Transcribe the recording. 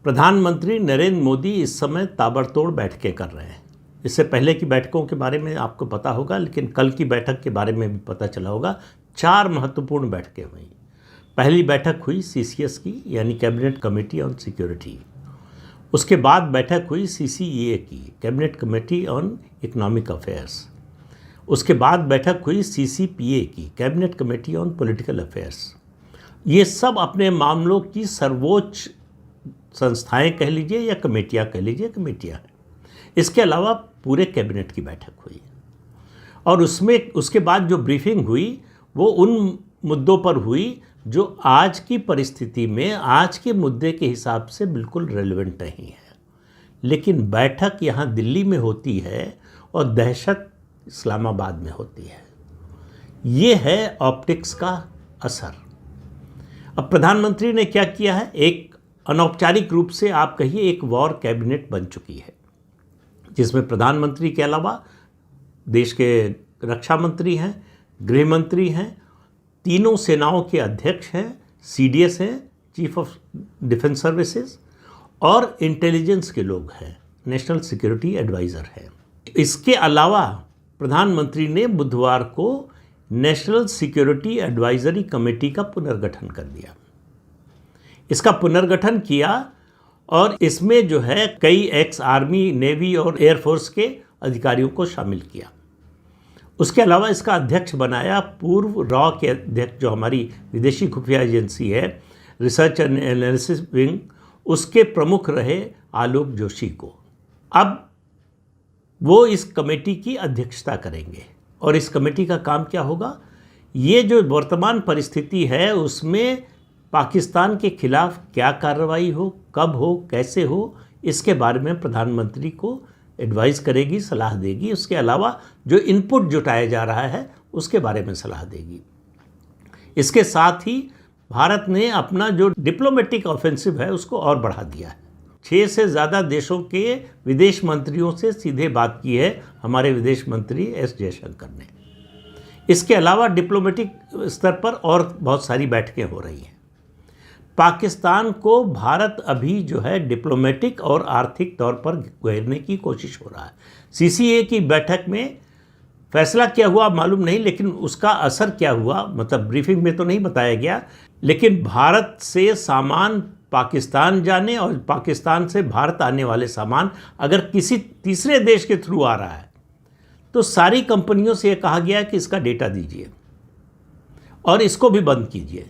प्रधानमंत्री नरेंद्र मोदी इस समय ताबड़तोड़ बैठकें कर रहे हैं। इससे पहले की बैठकों के बारे में आपको पता होगा, लेकिन कल की बैठक के बारे में भी पता चला होगा। 4 महत्वपूर्ण बैठकें हुई। पहली बैठक हुई CCS की, यानी कैबिनेट कमेटी ऑन सिक्योरिटी। उसके बाद बैठक हुई CCEA की, cabinet committee on economic affairs. उसके बाद बैठक हुई CCPA की, cabinet committee on political affairs. ये सब अपने मामलों की सर्वोच्च संस्थाएं कह लीजिए या कमेटियां कह लीजिए, कमेटियां हैं। इसके अलावा पूरे कैबिनेट की बैठक हुई और उसके बाद जो ब्रीफिंग हुई वो उन मुद्दों पर हुई जो आज की परिस्थिति में, आज के मुद्दे के हिसाब से बिल्कुल रेलेवेंट नहीं है। लेकिन बैठक यहाँ दिल्ली में होती है और दहशत इस्लामाबाद में होती है। ये है ऑप्टिक्स का असर। अब प्रधानमंत्री ने क्या किया है, एक अनौपचारिक रूप से आप कहिए एक वॉर कैबिनेट बन चुकी है, जिसमें प्रधानमंत्री के अलावा देश के रक्षा मंत्री हैं, गृह मंत्री हैं, तीनों सेनाओं के अध्यक्ष हैं, CDS हैं, चीफ ऑफ डिफेंस सर्विसेज, और इंटेलिजेंस के लोग हैं, नेशनल सिक्योरिटी एडवाइज़र हैं। इसके अलावा प्रधानमंत्री ने बुधवार को नेशनल सिक्योरिटी एडवाइजरी कमेटी का पुनर्गठन कर दिया। इसका पुनर्गठन किया और इसमें जो है कई एक्स आर्मी, नेवी और एयरफोर्स के अधिकारियों को शामिल किया। उसके अलावा इसका अध्यक्ष बनाया पूर्व रॉ के अध्यक्ष, जो हमारी विदेशी खुफिया एजेंसी है, रिसर्च एंड एनालिसिस विंग, उसके प्रमुख रहे आलोक जोशी को। अब वो इस कमेटी की अध्यक्षता करेंगे और इस कमेटी का काम क्या होगा, ये जो वर्तमान परिस्थिति है उसमें पाकिस्तान के खिलाफ क्या कार्रवाई हो, कब हो, कैसे हो, इसके बारे में प्रधानमंत्री को एडवाइस करेगी, सलाह देगी। उसके अलावा जो इनपुट जुटाया जा रहा है उसके बारे में सलाह देगी। इसके साथ ही भारत ने अपना जो डिप्लोमेटिक ऑफेंसिव है उसको और बढ़ा दिया है। 6 से ज़्यादा देशों के विदेश मंत्रियों से सीधे बात की है हमारे विदेश मंत्री S जयशंकर ने। इसके अलावा डिप्लोमेटिक स्तर पर और बहुत सारी बैठकें हो रही हैं। पाकिस्तान को भारत अभी जो है डिप्लोमेटिक और आर्थिक तौर पर घेरने की कोशिश हो रहा है। CCA की बैठक में फैसला क्या हुआ मालूम नहीं, लेकिन उसका असर क्या हुआ, मतलब ब्रीफिंग में तो नहीं बताया गया, लेकिन भारत से सामान पाकिस्तान जाने और पाकिस्तान से भारत आने वाले सामान अगर किसी तीसरे देश के थ्रू आ रहा है तो सारी कंपनियों से ये कहा गया है कि इसका डेटा दीजिए और इसको भी बंद कीजिए।